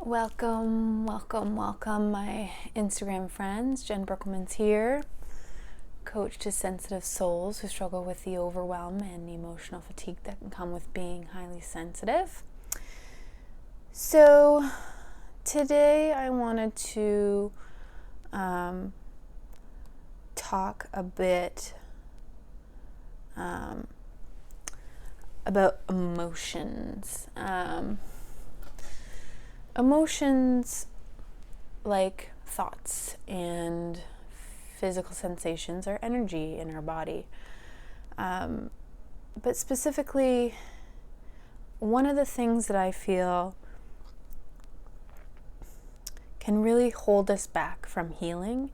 Welcome, my Instagram friends. Jenn here, coach to sensitive souls who struggle with the overwhelm and emotional fatigue that can come with being highly sensitive. So today I wanted to talk a bit about emotions. Emotions, like thoughts and physical sensations, are energy in our body. But specifically, one of the things that I feel can really hold us back from healing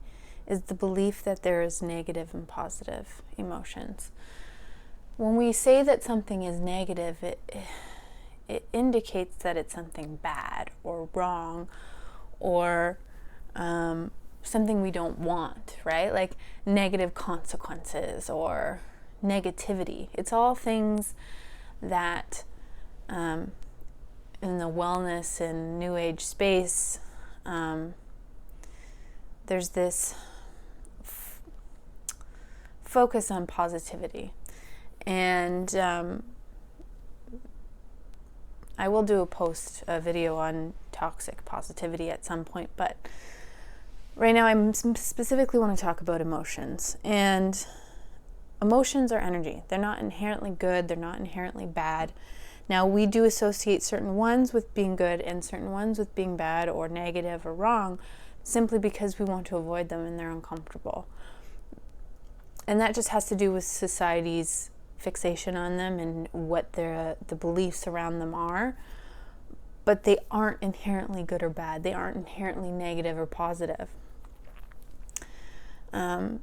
is the belief that there is negative and positive emotions. When we say that something is negative, it indicates that it's something bad or wrong or something we don't want, right? Like negative consequences or negativity. It's all things that in the wellness and new age space, there's this focus on positivity. And I will do a video on toxic positivity at some point, but right now I specifically want to talk about emotions. And emotions are energy. They're not inherently good, they're not inherently bad. Now, we do associate certain ones with being good and certain ones with being bad or negative or wrong, simply because we want to avoid them and they're uncomfortable. And that just has to do with society's fixation on them and what the beliefs around them are. But they aren't inherently good or bad. They aren't inherently negative or positive. And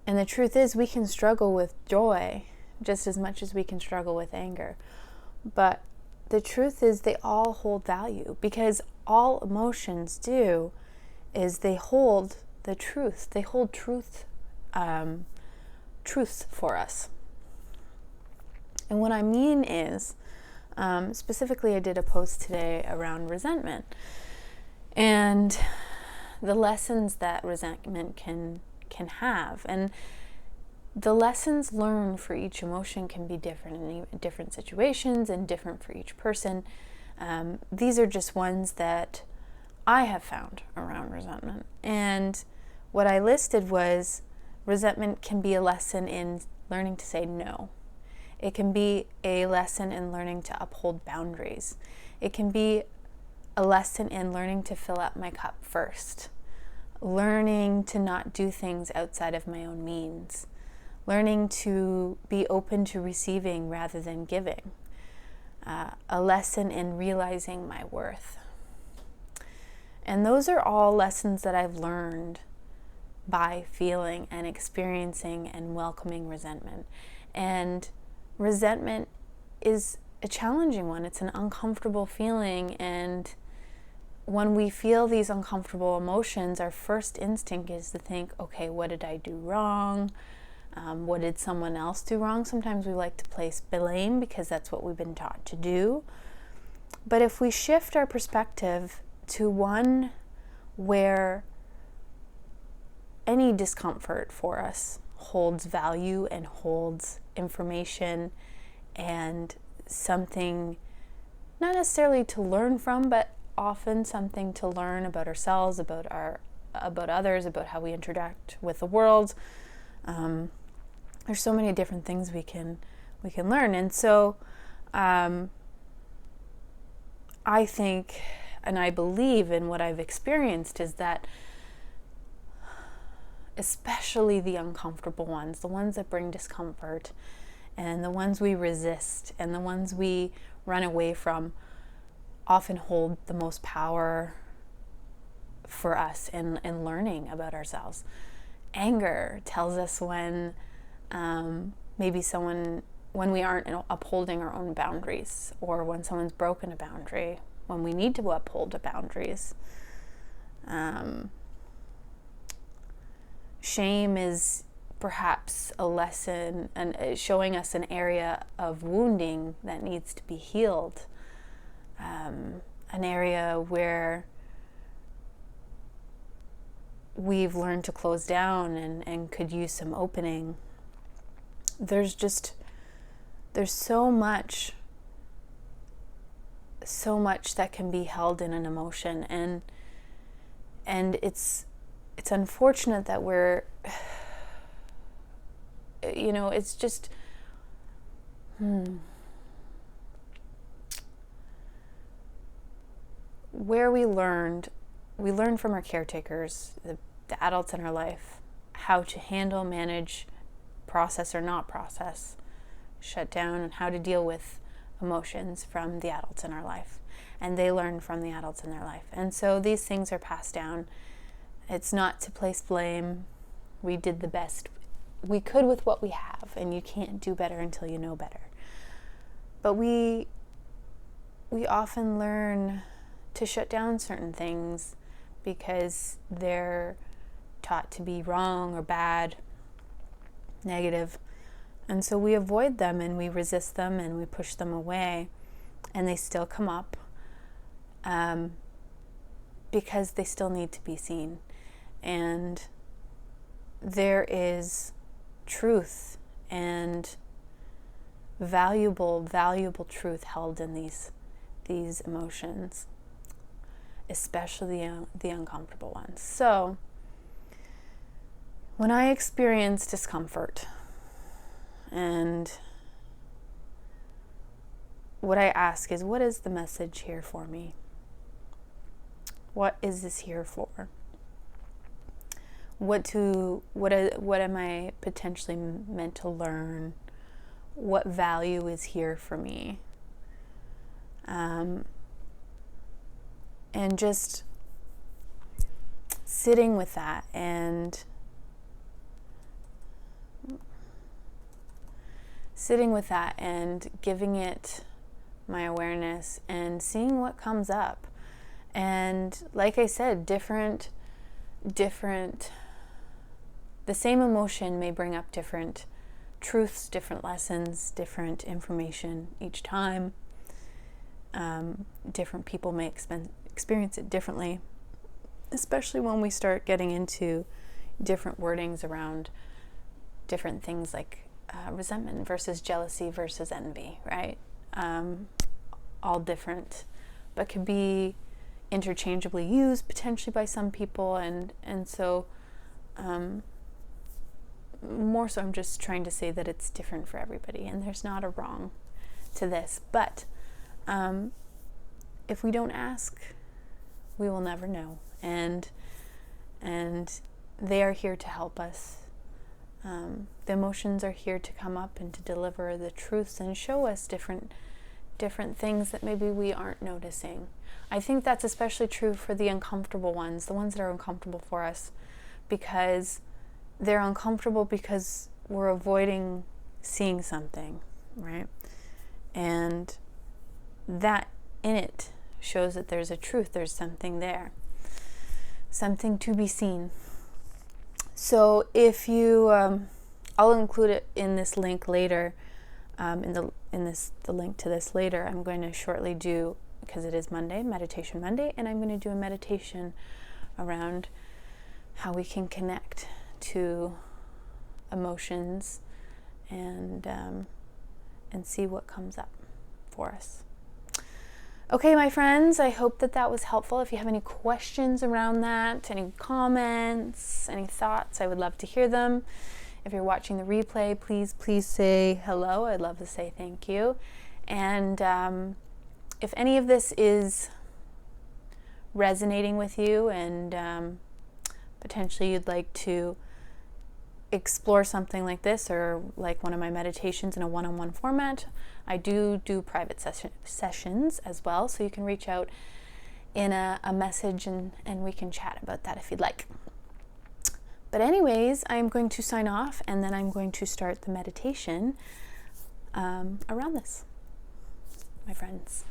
the truth is, we can struggle with joy just as much as we can struggle with anger. But the truth is, they all hold value, because all emotions do is they hold the truth. They hold truths for us. And what I mean is, specifically I did a post today around resentment and the lessons that resentment can have. And the lessons learned for each emotion can be different in different situations and different for each person. These are just ones that I have found around resentment. And what I listed was, resentment can be a lesson in learning to say no. It can be a lesson in learning to uphold boundaries. It can be a lesson in learning to fill up my cup first. Learning to not do things outside of my own means. Learning to be open to receiving rather than giving. A lesson in realizing my worth. And those are all lessons that I've learned by feeling and experiencing and welcoming resentment. And resentment is a challenging one. It's an uncomfortable feeling, and when we feel these uncomfortable emotions, our first instinct is to think, okay, what did I do wrong? What did someone else do wrong? Sometimes we like to place blame because that's what we've been taught to do. But if we shift our perspective to one where any discomfort for us holds value and holds information and something not necessarily to learn from, but often something to learn about ourselves, about others, about how we interact with the world. There's so many different things we can learn. And so I think, and I believe in what I've experienced, is that especially the uncomfortable ones, the ones that bring discomfort, and the ones we resist, and the ones we run away from, often hold the most power for us in learning about ourselves. Anger tells us when when we aren't upholding our own boundaries, or when someone's broken a boundary, when we need to uphold the boundaries. Shame is perhaps a lesson and showing us an area of wounding that needs to be healed. An area where we've learned to close down and could use some opening. There's so much that can be held in an emotion, and it's unfortunate that we're, it's just where we learned from our caretakers, the adults in our life, how to handle, manage, process or not process, shut down, and how to deal with emotions from the adults in our life. And they learn from the adults in their life. And so these things are passed down. It's not to place blame. We did the best we could with what we have, and you can't do better until you know better. But we often learn to shut down certain things because they're taught to be wrong or bad, negative. And so we avoid them and we resist them and we push them away, and they still come up because they still need to be seen. And there is truth and valuable truth held in these emotions, especially the uncomfortable ones. So when I experience discomfort, and what I ask is, what is the message here for me? What is this here for? What am I potentially meant to learn? What value is here for me? And just sitting with that and giving it my awareness and seeing what comes up. And like I said, different the same emotion may bring up different truths, different lessons, different information each time. Different people may experience it differently, especially when we start getting into different wordings around different things like resentment versus jealousy versus envy, right? All different, but could be interchangeably used potentially by some people, and so more so I'm just trying to say that it's different for everybody, and there's not a wrong to this. But if we don't ask, we will never know, and they are here to help us. The emotions are here to come up and to deliver the truths and show us different things that maybe we aren't noticing. I think that's especially true for the uncomfortable ones, the ones that are uncomfortable for us, because they're uncomfortable because we're avoiding seeing something, right? And that in it shows that there's a truth, there's something there, something to be seen. So if you, I'll include it in this link later, the link to this later. I'm going to shortly do, because it is Monday, Meditation Monday, and I'm going to do a meditation around how we can connect to emotions and see what comes up for us. Okay, my friends, I hope that was helpful. If you have any questions around that, any comments, any thoughts, I would love to hear them. If you're watching the replay, please say hello. I'd love to say thank you. And if any of this is resonating with you and potentially you'd like to explore something like this, or like one of my meditations in a one-on-one format, I do private sessions as well, so you can reach out in a message and we can chat about that if you'd like. But anyways, I'm going to sign off, and then I'm going to start the meditation around this, my friends.